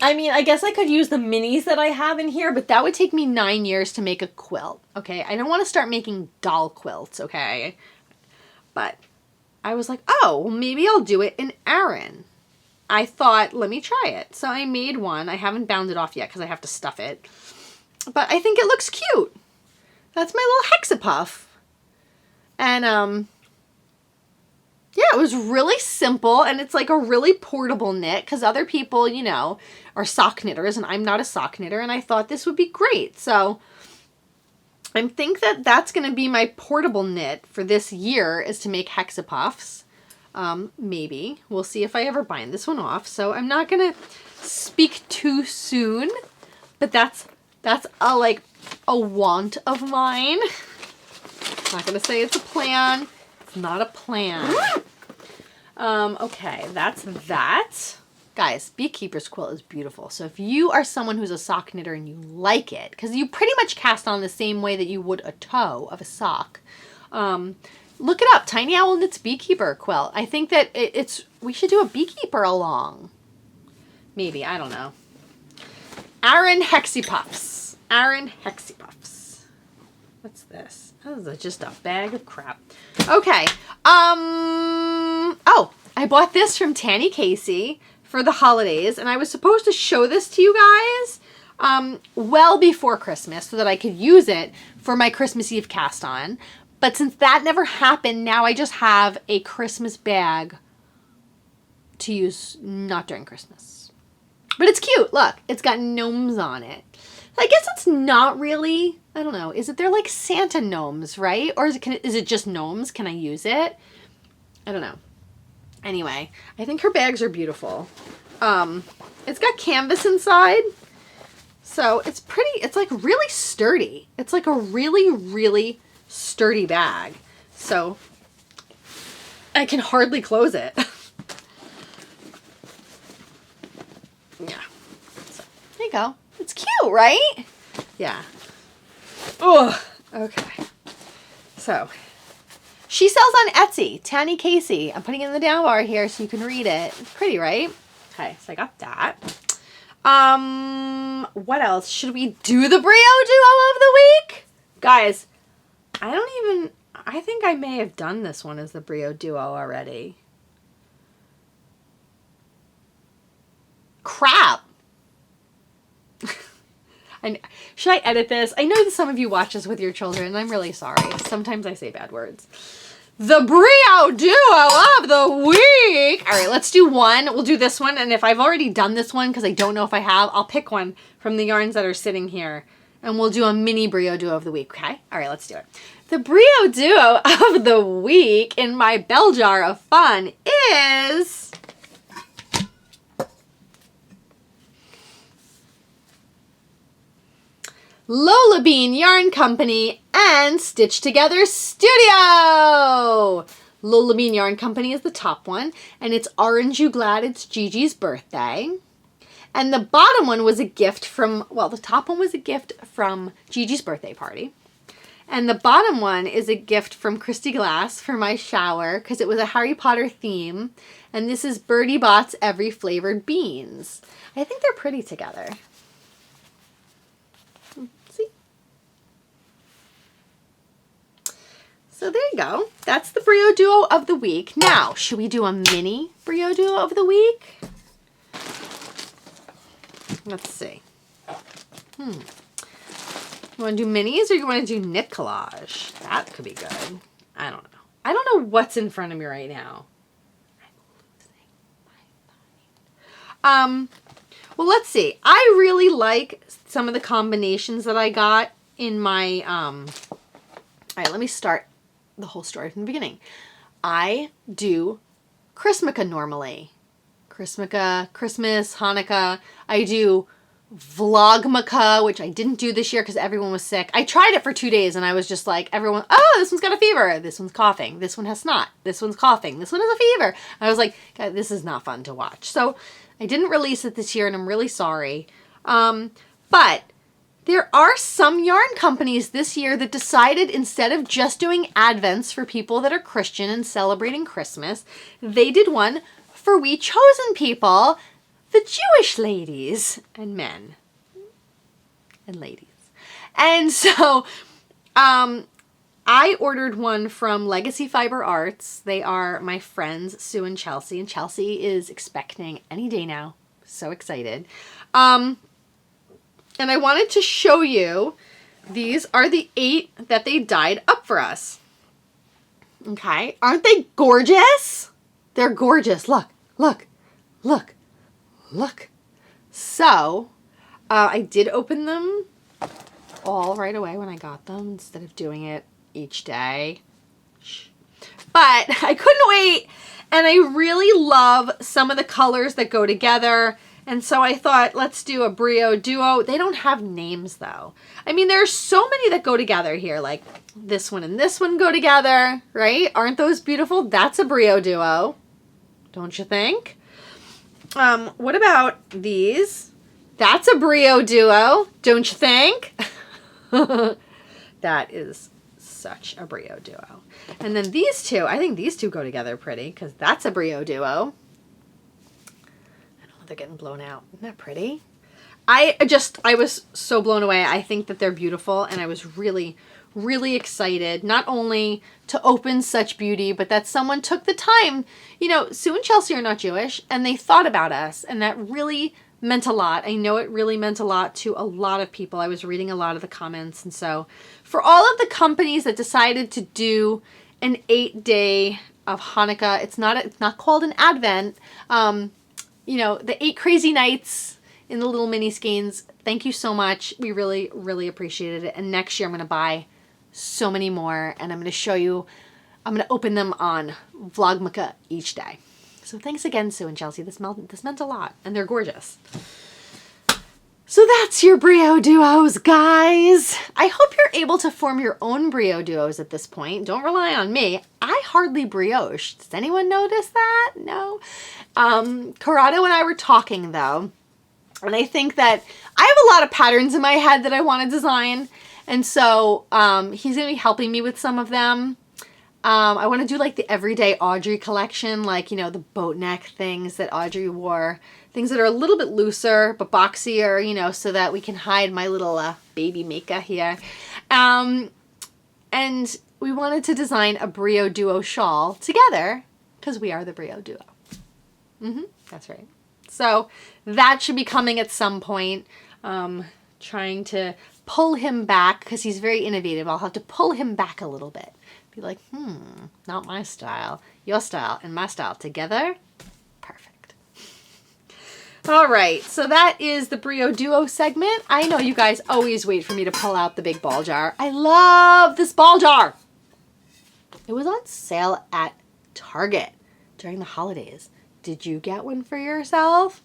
I mean, I guess I could use the minis that I have in here, but that would take me 9 years to make a quilt, okay? I don't want to start making doll quilts, okay? But I was like, oh, well, maybe I'll do it in Aran. I thought, let me try it. So I made one. I haven't bound it off yet because I have to stuff it. But I think it looks cute. That's my little hexapuff. And, yeah, it was really simple, and it's like a really portable knit because other people, you know, are sock knitters, and I'm not a sock knitter, and I thought this would be great. So I think that that's going to be my portable knit for this year, is to make hexapuffs. Maybe. We'll see if I ever bind this one off. So I'm not going to speak too soon, but that's a want of mine. I'm not going to say it's a plan. It's not a plan. Okay, that's that. Guys, Beekeeper's Quilt is beautiful. So if you are someone who's a sock knitter and you like it, because you pretty much cast on the same way that you would a toe of a sock, look it up. Tiny Owl Knits Beekeeper Quilt. I think that we should do a beekeeper along. Maybe, I don't know. Aran Hexipuffs. Aran Hexipuffs. What's this? Oh, this is just a bag of crap. Okay. Oh, I bought this from Tanny Casey for the holidays, and I was supposed to show this to you guys well before Christmas so that I could use it for my Christmas Eve cast on. But since that never happened, now I just have a Christmas bag to use not during Christmas. But it's cute. Look, it's got gnomes on it. I guess it's not really, I don't know. They're like Santa gnomes, right? Or is it just gnomes? Can I use it? I don't know. Anyway, I think her bags are beautiful. It's got canvas inside. So it's pretty, it's like really sturdy. It's like a really, really sturdy bag. So I can hardly close it. Yeah. So there you go. It's cute, right? Yeah. Oh, okay. So she sells on Etsy, Tanny Casey. I'm putting it in the down bar here so you can read it. It's pretty, right? Okay, so I got that. What else? Should we do the Brio Duo of the week? Guys, I think I may have done this one as the Brio Duo already. Crap. Should I edit this? I know that some of you watch this with your children. I'm really sorry. Sometimes I say bad words. The Brio Duo of the week. All right, let's do one. We'll do this one. And if I've already done this one, because I don't know if I have, I'll pick one from the yarns that are sitting here. And we'll do a mini Brio Duo of the week, okay? All right, let's do it. The Brio Duo of the week in my bell jar of fun is Lola Bean Yarn Company and Stitch Together Studio. Lola Bean Yarn Company is the top one, and it's Aren't You Glad It's Gigi's birthday? And the bottom one was a gift from, well, the top one was a gift from Gigi's birthday party. And the bottom one is a gift from Christy Glass for my shower because it was a Harry Potter theme. And this is Birdie Bot's Every Flavored Beans. I think they're pretty together. See? So there you go. That's the Brio Duo of the week. Now, should we do a mini Brio Duo of the week? Let's see. You want to do minis or you want to do knit collage? That could be good. I don't know. I don't know what's in front of me right now. Well, let's see. I really like some of the combinations that I got in my, all right, let me start the whole story from the beginning. I do Christmaka normally. Christmaka, Christmas, Hanukkah. I do Vlogmaka, which I didn't do this year because everyone was sick. I tried it for 2 days and I was just like, everyone, oh, this one's got a fever. This one's coughing. This one has snot. This one's coughing. This one has a fever. I was like, God, this is not fun to watch. So I didn't release it this year and I'm really sorry. But there are some yarn companies this year that decided instead of just doing Advents for people that are Christian and celebrating Christmas, they did one for we chosen people, the Jewish ladies and men and ladies. And so I ordered one from Legacy Fiber Arts. They are my friends, Sue and Chelsea is expecting any day now. So excited. And I wanted to show you, these are the 8 that they dyed up for us. Okay, aren't they gorgeous? They're gorgeous. Look, look, look. Look. So, I did open them all right away when I got them instead of doing it each day. But I couldn't wait, and I really love some of the colors that go together, and so I thought, let's do a Brio Duo. They don't have names, though. I mean, there's so many that go together here, like this one and this one go together, right? Aren't those beautiful? That's a Brio Duo, don't you think? What about these? That's a Brio Duo, don't you think? That is such a Brio Duo. And then these two, I think these two go together pretty because that's a Brio Duo. I don't know, they're getting blown out. Isn't that pretty? I was so blown away. I think that they're beautiful and I was really, really excited, not only to open such beauty, but that someone took the time. You know, Sue and Chelsea are not Jewish, and they thought about us, and that really meant a lot. I know it really meant a lot to a lot of people. I was reading a lot of the comments, and so for all of the companies that decided to do an 8-day of Hanukkah, it's not called an Advent. You know, the 8 crazy nights in the little mini skeins. Thank you so much. We really, really appreciated it. And next year I'm going to buy so many more, and I'm going to show you, I'm going to open them on Vlogmaka each day. So thanks again, Sue and Chelsea. This meant a lot, and they're gorgeous. So that's your Brio Duos, guys. I hope you're able to form your own Brio Duos at this point. Don't rely on me. I hardly brioche. Does anyone notice that? No? Corrado and I were talking, though, and I think that I have a lot of patterns in my head that I want to design. And so he's going to be helping me with some of them. I want to do like the everyday Audrey collection, like, you know, the boat neck things that Audrey wore. Things that are a little bit looser, but boxier, you know, so that we can hide my little baby Mika here. And we wanted to design a Brio Duo shawl together because we are the Brio Duo. That's right. So that should be coming at some point. Trying to pull him back because he's very innovative. I'll have to pull him back a little bit. Be like, not my style. Your style and my style together. Perfect. All right, so that is the Brio Duo segment. I know you guys always wait for me to pull out the big ball jar. I love this ball jar. It was on sale at Target during the holidays. Did you get one for yourself?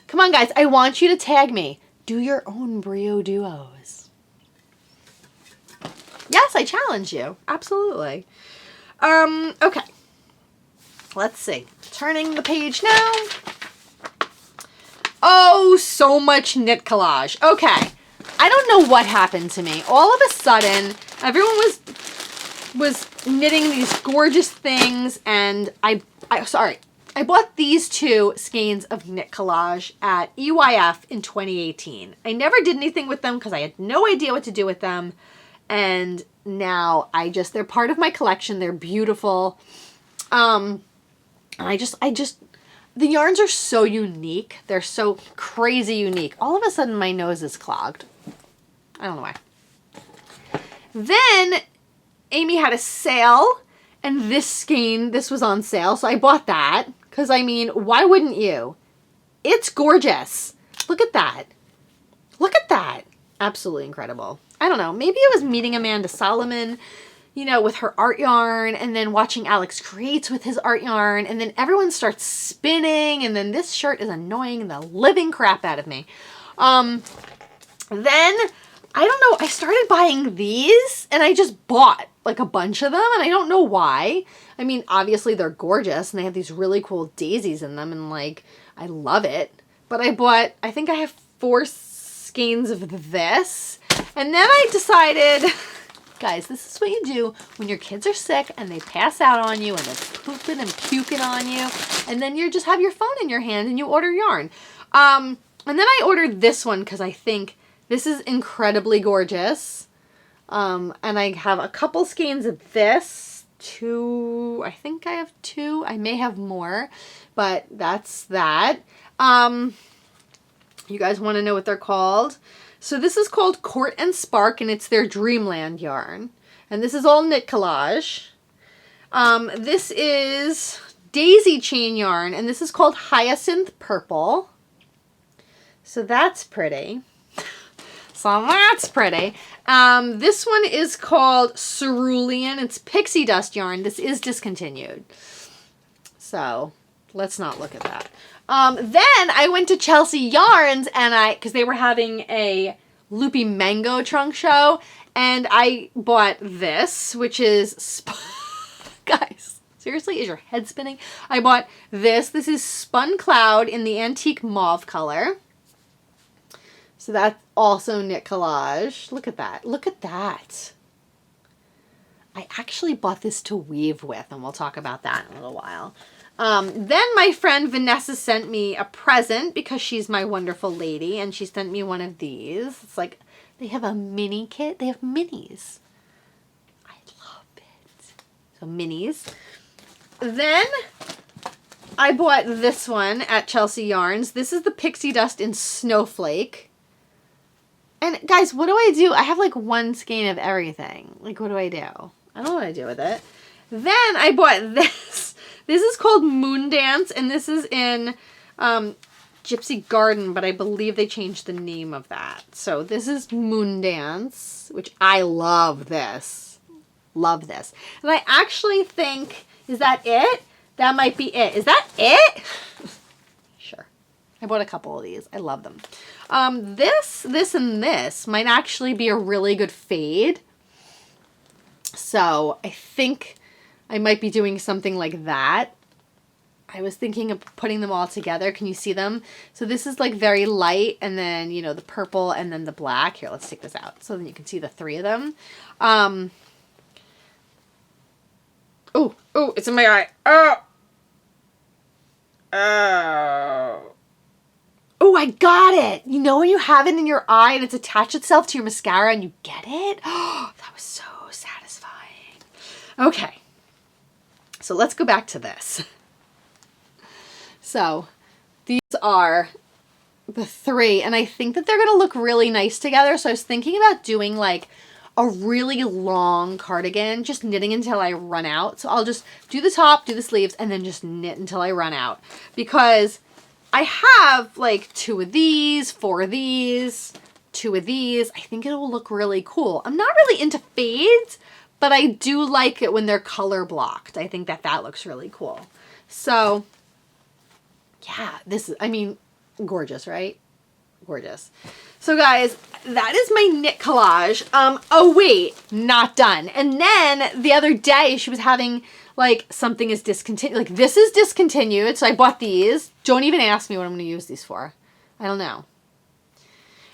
Come on, guys. I want you to tag me. Do your own Brio Duos. Yes, I challenge you. Absolutely. Okay. Let's see. Turning the page now. Oh, so much knit collage. Okay. I don't know what happened to me. All of a sudden, everyone was knitting these gorgeous things, and I bought these 2 skeins of knit collage at EYF in 2018. I never did anything with them because I had no idea what to do with them. And now they're part of my collection. They're beautiful. And the yarns are so unique. They're so crazy unique. All of a sudden my nose is clogged. I don't know why. Then Amy had a sale, and this skein, this was on sale. So I bought that because, I mean, why wouldn't you? It's gorgeous. Look at that. Look at that. Absolutely incredible. I don't know. Maybe it was meeting Amanda Solomon, you know, with her art yarn, and then watching Alex Creates with his art yarn, and then everyone starts spinning, and then this shirt is annoying the living crap out of me. Then, I don't know, I started buying these, and I just bought like a bunch of them, and I don't know why. I mean, obviously they're gorgeous, and they have these really cool daisies in them, and like, I love it. But I think I have 4 skeins of this, and then I decided, guys, this is what you do when your kids are sick and they pass out on you and they're pooping and puking on you, and then you just have your phone in your hand and you order yarn. And then I ordered this one because I think this is incredibly gorgeous. And I have a couple skeins of this. 2, I think I have 2. I may have more, but that's that. You guys want to know what they're called? So this is called Court and Spark, and it's their Dreamland yarn. And this is all knit collage. This is daisy chain yarn, and this is called Hyacinth Purple. So that's pretty. So that's pretty. This one is called Cerulean. It's pixie dust yarn. This is discontinued. So let's not look at that. Then I went to Chelsea Yarns, and because they were having a Loopy Mango trunk show, and I bought this, which is, guys, seriously, is your head spinning? I bought this. This is Spun Cloud in the antique mauve color. So that's also knit collage. Look at that. Look at that. I actually bought this to weave with, and we'll talk about that in a little while. Then my friend Vanessa sent me a present because she's my wonderful lady, and she sent me one of these. It's like, they have a mini kit. They have minis. I love it. So minis. Then I bought this one at Chelsea Yarns. This is the Pixie Dust in Snowflake. And guys, what do? I have like 1 skein of everything. Like, what do? I don't know what I do with it. Then I bought this. This is called Moon Dance, and this is in Gypsy Garden, but I believe they changed the name of that. So this is Moon Dance, which I love this. Love this. And I actually think, is that it? That might be it. Is that it? Sure. I bought a couple of these. I love them. This, and this might actually be a really good fade. So I think I might be doing something like that. I was thinking of putting them all together. Can you see them? So this is like very light, and then, you know, the purple and then the black. Here, let's take this out so then you can see the 3 of them. Oh, it's in my eye. Oh, I got it. You know when you have it in your eye and it's attached itself to your mascara and you get it? Oh, that was so satisfying. Okay. So let's go back to this. So these are the 3, and I think that they're going to look really nice together. So I was thinking about doing like a really long cardigan, just knitting until I run out. So I'll just do the top, do the sleeves, and then just knit until I run out. Because I have like 2 of these, 4 of these, 2 of these. I think it will look really cool. I'm not really into fades, but I do like it when they're color blocked. I think that that looks really cool. So yeah, this is, I mean, gorgeous, right? Gorgeous. So guys, that is my knit collage. Oh wait, not done. And then the other day she was having like something is discontinued. Like this is discontinued. So I bought these. Don't even ask me what I'm going to use these for. I don't know.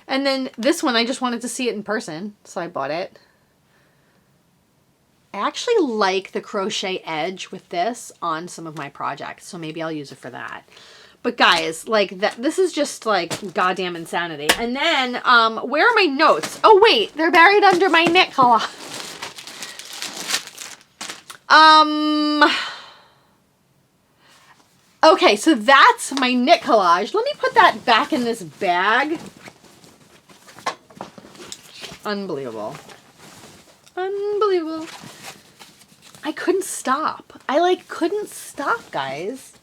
And then this one, I just wanted to see it in person. So I bought it. I actually like the crochet edge with this on some of my projects. So maybe I'll use it for that. But guys, like this is just like goddamn insanity. And then, where are my notes? Oh wait, they're buried under my knit collage. Okay, so that's my knit collage. Let me put that back in this bag. Unbelievable. Unbelievable. I couldn't stop. I like couldn't stop, guys.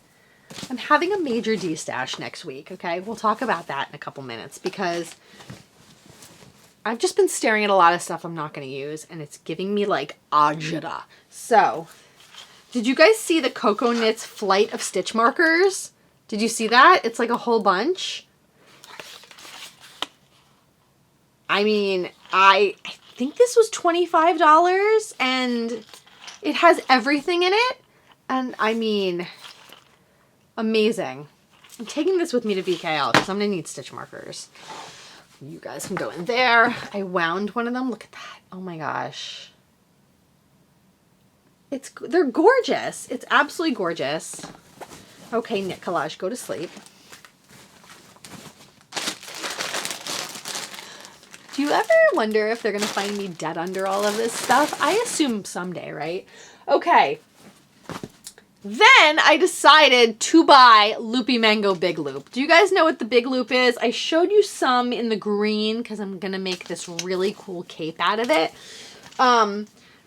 I'm having a major de-stash next week, okay? We'll talk about that in a couple minutes because I've just been staring at a lot of stuff I'm not going to use and it's giving me like agita. So, did you guys see the Coco Knits flight of stitch markers? Did you see that? It's like a whole bunch. I mean, I think this was $25 and it has everything in it. And I mean, amazing. I'm taking this with me to BKL because I'm going to need stitch markers. You guys can go in there. I wound one of them. Look at that. Oh my gosh. They're gorgeous. It's absolutely gorgeous. Okay, knit collage, go to sleep. Do you ever wonder if they're going to find me dead under all of this stuff? I assume someday, right? Okay. Then I decided to buy Loopy Mango Big Loop. Do you guys know what the Big Loop is? I showed you some in the green because I'm going to make this really cool cape out of it.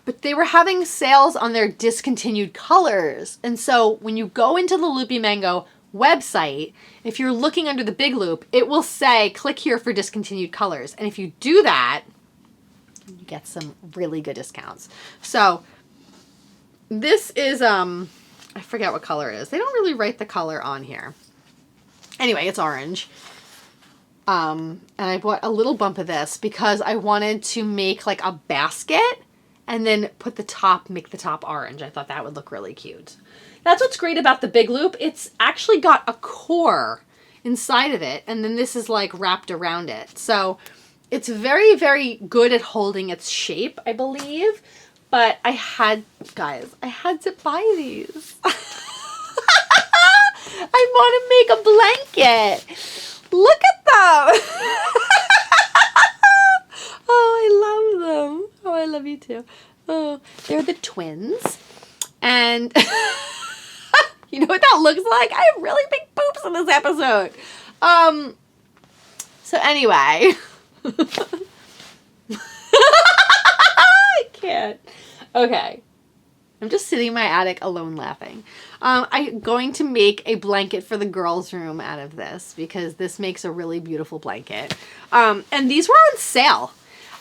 But they were having sales on their discontinued colors. And so when you go into the Loopy Mango website, if you're looking under the Big Loop, it will say, click here for discontinued colors. And if you do that, you get some really good discounts. So this is, I forget what color it is. They don't really write the color on here. Anyway, it's orange. And I bought a little bump of this because I wanted to make like a basket and then make the top orange. I thought that would look really cute. That's what's great about the Big Loop. It's actually got a core inside of it, and then this is like wrapped around it. So it's very, very good at holding its shape, I believe. But I had to buy these. I want to make a blanket. Look at them. Oh, I love them. Oh, I love you too. Oh, they're the twins. And you know what that looks like? I have really big boobs in this episode. So anyway. I can't. Okay. I'm just sitting in my attic alone laughing. I'm going to make a blanket for the girls' room out of this because this makes a really beautiful blanket. And these were on sale.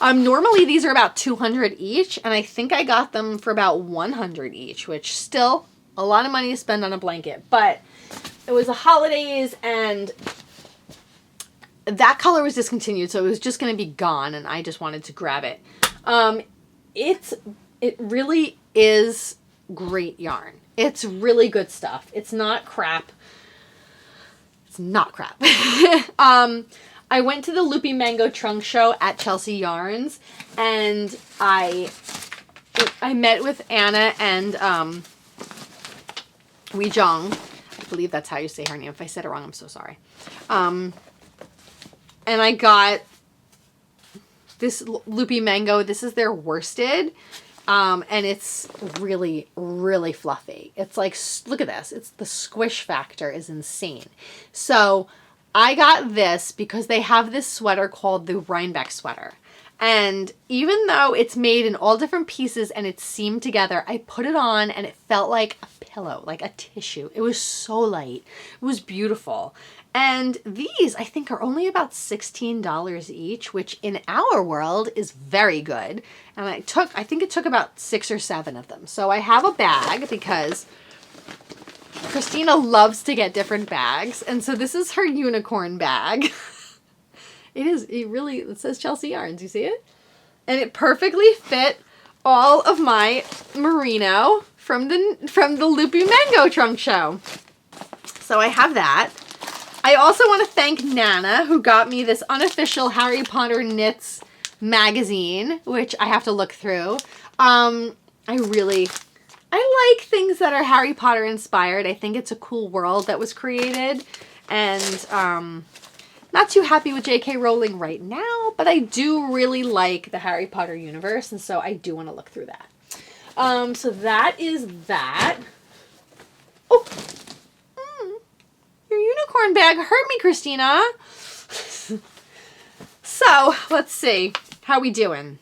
Normally these are about $200 each, and I think I got them for about $100 each, which still a lot of money to spend on a blanket. But it was the holidays, and that color was discontinued, so it was just going to be gone, and I just wanted to grab it. It really is great yarn. It's really good stuff. It's not crap. It's not crap. I went to the Loopy Mango trunk show at Chelsea Yarns, and I met with Anna and Wee Jong. I believe that's how you say her name. If I said it wrong, I'm so sorry. And I got this Loopy Mango. This is their worsted. And it's really, really fluffy. It's like, look at this. The squish factor is insane. So I got this because they have this sweater called the Rhinebeck sweater. And even though it's made in all different pieces and it's seamed together, I put it on and it felt like a pillow, like a tissue. It was so light. It was beautiful. And these, I think, are only about $16 each, which in our world is very good. And I think it took about 6 or 7 of them. So I have a bag because Christina loves to get different bags. And so this is her unicorn bag. It says Chelsea Yarns, you see it? And it perfectly fit all of my merino from the Loopy Mango trunk show. So I have that. I also want to thank Nana, who got me this unofficial Harry Potter Knits magazine, which I have to look through. I I like things that are Harry Potter inspired. I think it's a cool world that was created. And not too happy with J.K. Rowling right now, but I do really like the Harry Potter universe, and so I do want to look through that. So that is that. Oh, your unicorn bag hurt me, Christina. So, let's see. How we doing?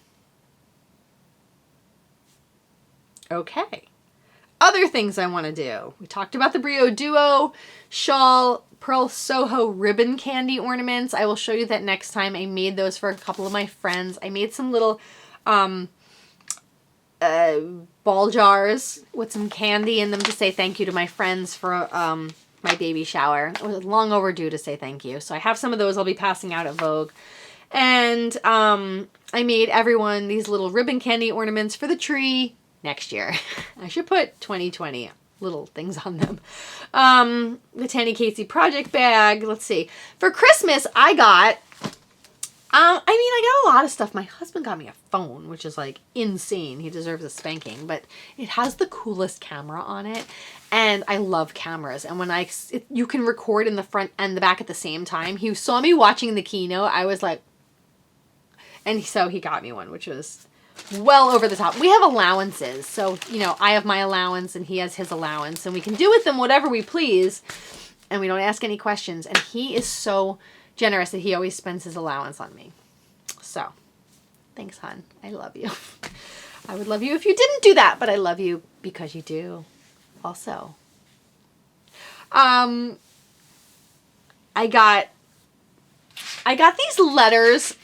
Okay. Other things I want to do. We talked about the Brio Duo shawl, Pearl Soho ribbon candy ornaments. I will show you that next time. I made those for a couple of my friends. I made some little ball jars with some candy in them to say thank you to my friends for my baby shower. It was long overdue to say thank you. So I have some of those I'll be passing out at Vogue. And I made everyone these little ribbon candy ornaments for the tree next year. I should put 2020 little things on them. The Tanny Casey project bag. Let's see. For Christmas, I got, I got a lot of stuff. My husband got me a phone, which is like insane. He deserves a spanking, but it has the coolest camera on it. And I love cameras. And when you can record in the front and the back at the same time. He saw me watching the keynote. I was like, and so he got me one, which was well over the top. We have allowances. So, you know, I have my allowance and he has his allowance. And we can do with them whatever we please. And we don't ask any questions. And he is so generous that he always spends his allowance on me. So, thanks, hon. I love you. I would love you if you didn't do that. But I love you because you do also. I got these letters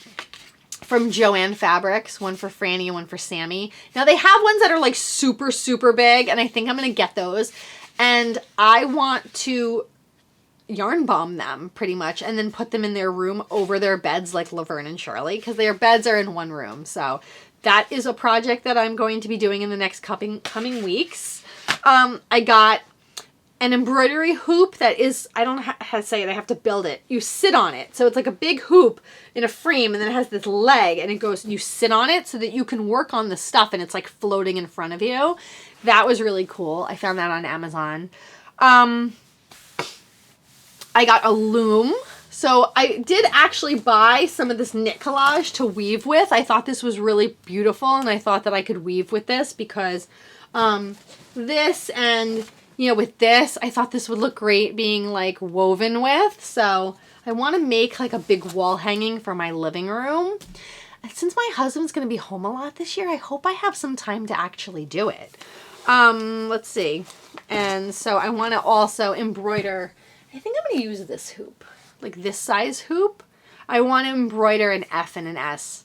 from Joann Fabrics, one for Franny and one for Sammy. Now they have ones that are like super, super big, and I think I'm going to get those. And I want to yarn bomb them pretty much and then put them in their room over their beds like Laverne and Shirley, because their beds are in one room. So that is a project that I'm going to be doing in the next coming weeks. I got an embroidery hoop that is, I don't know how to say it, I have to build it. You sit on it. So it's like a big hoop in a frame, and then it has this leg, and it goes, you sit on it so that you can work on the stuff, and it's like floating in front of you. That was really cool. I found that on Amazon. I got a loom. So I did actually buy some of this knit collage to weave with. I thought this was really beautiful, and I thought that I could weave with this because this and, you know, with this, I thought this would look great being like woven with. So I want to make like a big wall hanging for my living room. And since my husband's going to be home a lot this year, I hope I have some time to actually do it. Let's see. And so I want to also embroider, I think I'm going to use this hoop, like this size hoop. I want to embroider an F and an S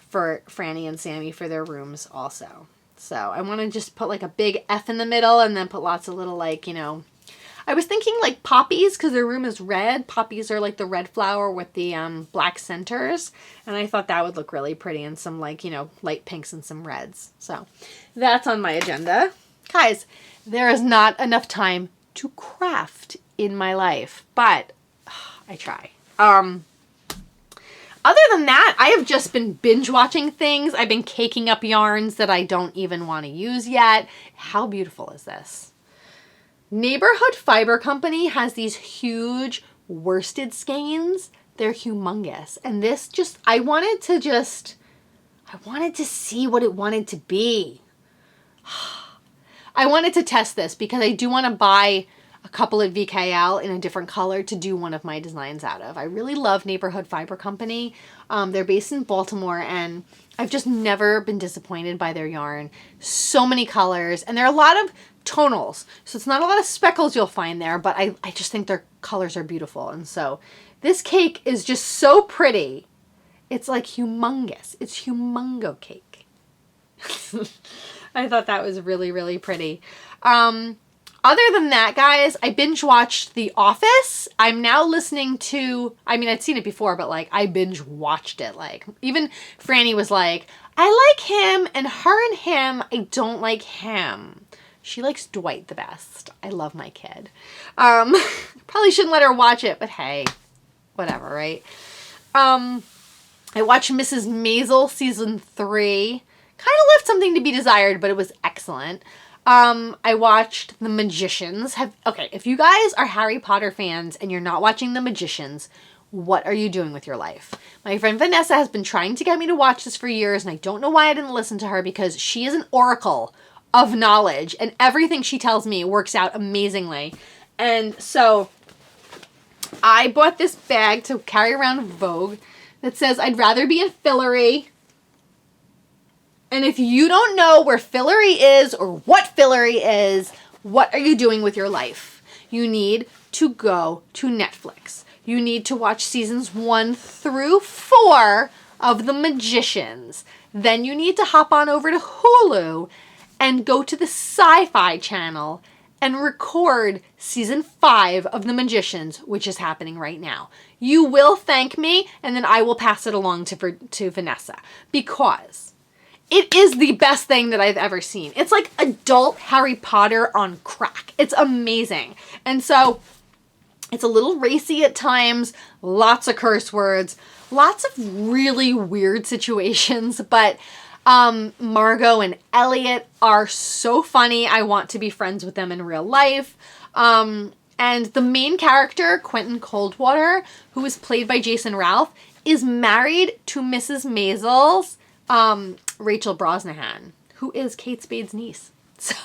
for Franny and Sammy for their rooms also. So I want to just put like a big F in the middle and then put lots of little, like, you know, I was thinking like poppies because their room is red. Poppies are like the red flower with the black centers. And I thought that would look really pretty, and some like, you know, light pinks and some reds. So that's on my agenda. Guys, there is not enough time to craft in my life, but I try. Other than that, I have just been binge watching things. I've been caking up yarns that I don't even want to use yet. How beautiful is this? Neighborhood Fiber Company has these huge worsted skeins. They're humongous. And this just, I wanted to see what it wanted to be. I wanted to test this because I do want to buy a couple at VKL in a different color to do one of my designs out of. I really love Neighborhood Fiber Company. They're based in Baltimore, and I've just never been disappointed by their yarn. So many colors, and there are a lot of tonals. So it's not a lot of speckles you'll find there, but I just think their colors are beautiful. And so this cake is just so pretty. It's like humongous. It's humongo cake. I thought that was really, really pretty. Other than that, guys, I binge watched The Office. I'm now listening to, I mean, I'd seen it before, but like I binge watched it. Like even Franny was like, I like him, and her and him, I don't like him. She likes Dwight the best. I love my kid. Probably shouldn't let her watch it, but hey, whatever, right? I watched Mrs. Maisel season 3. Kind of left something to be desired, but it was excellent. I watched The Magicians. Okay, if you guys are Harry Potter fans and you're not watching The Magicians, what are you doing with your life? My friend Vanessa has been trying to get me to watch this for years, and I don't know why I didn't listen to her, because she is an oracle of knowledge, and everything she tells me works out amazingly. And so I bought this bag to carry around Vogue that says, I'd rather be in Fillory. And if you don't know where Fillory is or what Fillory is, what are you doing with your life? You need to go to Netflix. You need to watch seasons 1 through 4 of The Magicians. Then you need to hop on over to Hulu and go to the Sci-Fi Channel and record season 5 of The Magicians, which is happening right now. You will thank me, and then I will pass it along to Vanessa, because it is the best thing that I've ever seen. It's like adult Harry Potter on crack. It's amazing. And so it's a little racy at times, lots of curse words, lots of really weird situations, but Margot and Elliot are so funny. I want to be friends with them in real life. And the main character, Quentin Coldwater, who is played by Jason Ralph, is married to Mrs. Maisel's Rachel Brosnahan, who is Kate Spade's niece. So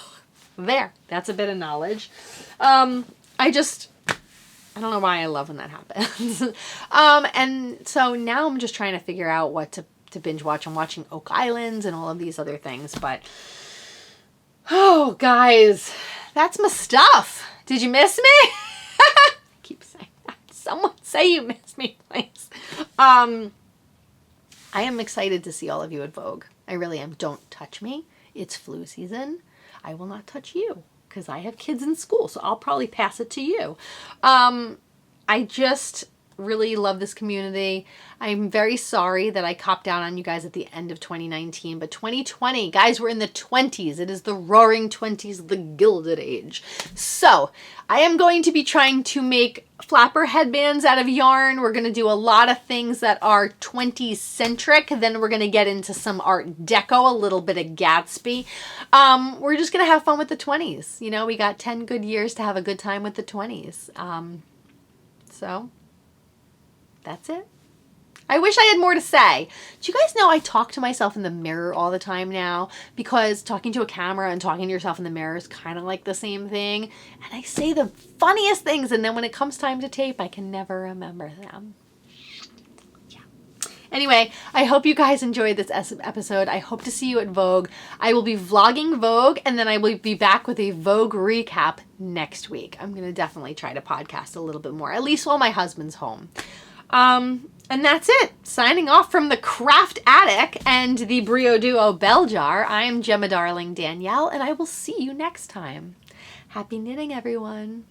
there, that's a bit of knowledge. I don't know why I love when that happens. And so now I'm just trying to figure out what to binge watch. I'm watching Oak Islands and all of these other things, but oh, guys, that's my stuff. Did you miss me? I keep saying that. Someone say you miss me, please. I am excited to see all of you at Vogue. I really am. Don't touch me. It's flu season. I will not touch you because I have kids in school, so I'll probably pass it to you. I just really love this community. I'm very sorry that I copped out on you guys at the end of 2019, but 2020, guys, we're in the 20s. It is the roaring 20s, the Gilded Age. So I am going to be trying to make flapper headbands out of yarn. We're going to do a lot of things that are 20s centric. Then we're going to get into some Art Deco, a little bit of Gatsby. We're just going to have fun with the 20s. You know, we got 10 good years to have a good time with the 20s. So that's it. I wish I had more to say. Do you guys know I talk to myself in the mirror all the time now? Because talking to a camera and talking to yourself in the mirror is kind of like the same thing. And I say the funniest things, and then when it comes time to tape, I can never remember them. Yeah. Anyway, I hope you guys enjoyed this episode. I hope to see you at Vogue. I will be vlogging Vogue, and then I will be back with a Vogue recap next week. I'm going to definitely try to podcast a little bit more, at least while my husband's home. And that's it. Signing off from the Craft Attic and the Brio Do Bell Jar. I am Gemma Darling Danielle, and I will see you next time. Happy knitting, everyone.